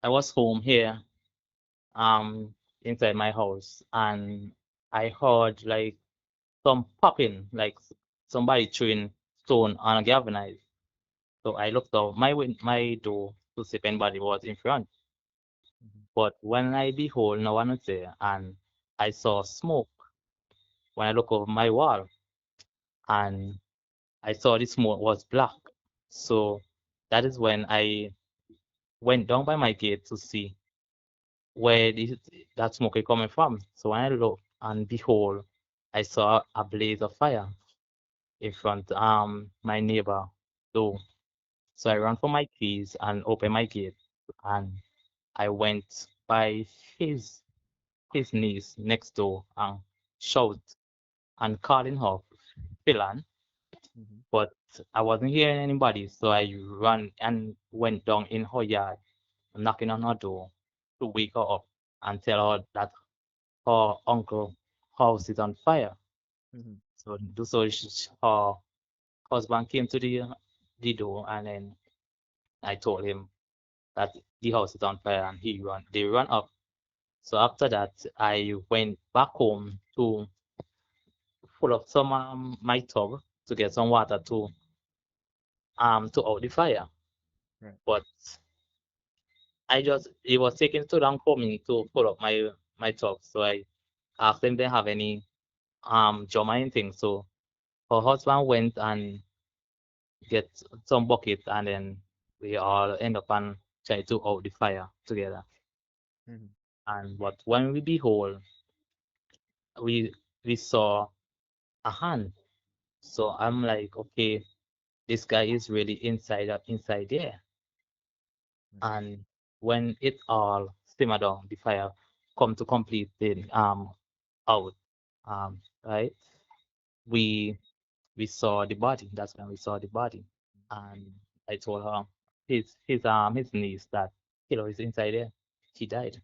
I was home here, um, inside my house, and I heard like some popping, like somebody throwing stone on a galvanized. So I looked out my door to see if anybody was in front. Mhm. But when I behold, no one was there, and I saw smoke when I look over my wall, and I saw the smoke was black. So that is when I went down by my gate to see where that smoke is coming from. So when I look and behold, I saw a blaze of fire in front my neighbor door. So I ran for my keys and opened my gate, and I went by his his niece next door and shout and calling her Philan, Mhm. but I wasn't hearing anybody, so I ran and went down in her yard, knocking on her door to wake her up and tell her that her uncle house is on fire. Mhm. Her husband came to the door, and then I told him that the house is on fire, and they run up. So after that, I went back home to full up some my tub to get some water to out the fire. Right. But it was taking too long for me to pull up my tub. So I asked them if they have any drum or anything. So her husband went and get some bucket, and then we all end up and try to out the fire together. Mhm. And but when we behold, we we saw a hand. So I'm like, okay, this guy is really inside there. Mhm. And when it all simmer down, the fire come to complete the out, right? We we saw the body. That's when we saw the body. And I told her his niece that is inside there. He died.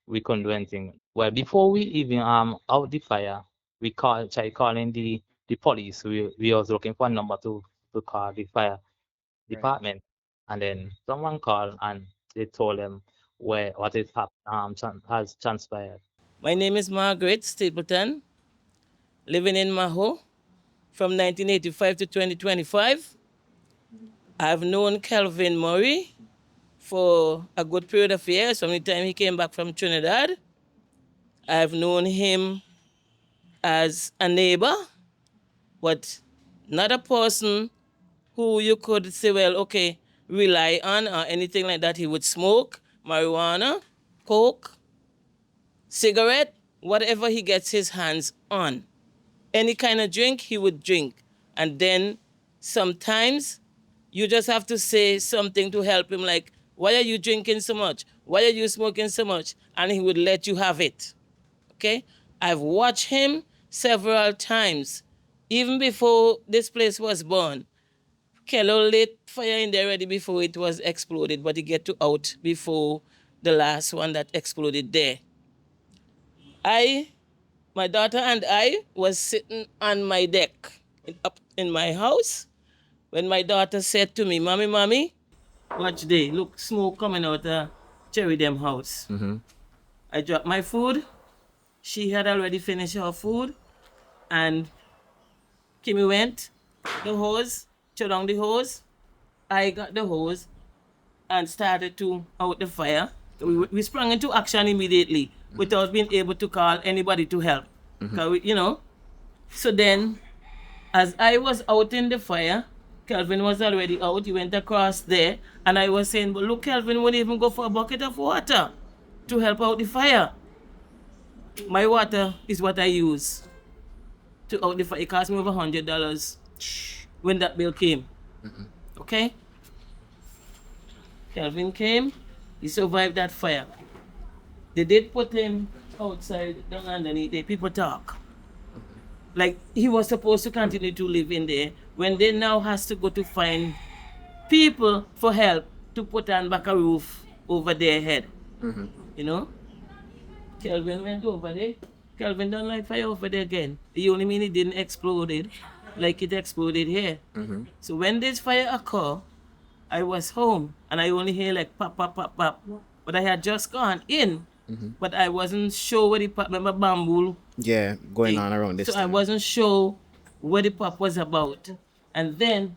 We couldn't do anything. Well, before we even out the fire, we try calling the police. We was looking for a number to call the fire Right. department, and then someone called and they told them where what is has transpired. My name is Margaret Stapleton, living in Mahoe from 1985 to 2025. I've known Kelvin Murray for a good period of years from the time he came back from Trinidad. I've known him as a neighbor, but not a person who you could say, well, okay, rely on or anything like that. He would smoke marijuana, coke, cigarette, whatever he gets his hands on. Any kind of drink, he would drink. And then sometimes you just have to say something to help him, like, why are you drinking so much? Why are you smoking so much? And he would let you have it. Okay? I've watched him several times, even before this place was born. Kello lit fire in there already before it was exploded, but he get to out before the last one that exploded there. I, my daughter and I was sitting on my deck up in my house when my daughter said to me, Mommy, Mommy, watch day, look, smoke coming out of Cherry Dem house. Mm-hmm. I dropped my food. She had already finished her food, and Kimmy went, the hose, shut down the hose. I got the hose and started to out the fire. We sprang into action immediately without being able to call anybody to help. So then, as I was out in the fire, Kelvin was already out. He went across there, and I was saying, but look, Kelvin wouldn't even go for a bucket of water to help out the fire. My water is what I use to out the fire. It cost me over $100 when that bill came. Okay? Kelvin came, he survived that fire. They did put him outside down underneath there. People talk. Like he was supposed to continue to live in there when they now has to go to find people for help to put on back a roof over their head. Mm-hmm. You know? Kelvin went over there. Kelvin don't light fire over there again. The only mean it didn't explode it like it exploded here. Mm-hmm. So when this fire occur, I was home and I only hear like pop, pop, pop, pop. But I had just gone in, but I wasn't sure where the pop, remember bamboo? Yeah, going thing. on around this So I time. wasn't sure what the pop was about. And then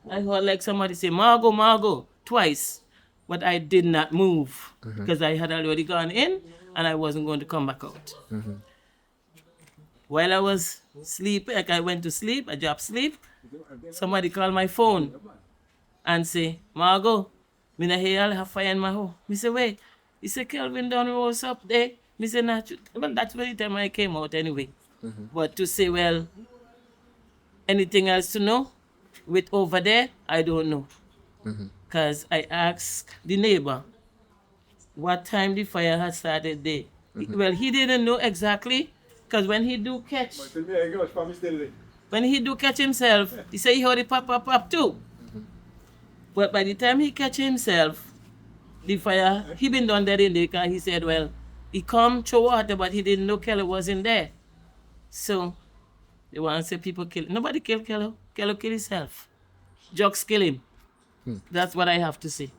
I heard like somebody say, Margot, Margot, twice. But I did not move because I had already gone in and I wasn't going to come back out. While I was sleeping, like I went to sleep, I dropped sleep, somebody called my phone and say, Margot, me na hear all have fire in my home. Me say, wait. He say, Kelvin down the road up there. Me say, nah, well, that's the time I came out anyway. But to say, well, anything else to know with over there, I don't know. Because I asked the neighbor what time the fire had started there. Well, he didn't know exactly because when he do catch himself, he say he heard it pop, pop, pop too. But by the time he catch himself, the fire, he been done there in the car. He said, well, he come through water, but he didn't know Kelly was in there. So, they want to say people kill. Nobody kill Kelly. Kelly kill himself. Jocks kill him. That's what I have to say.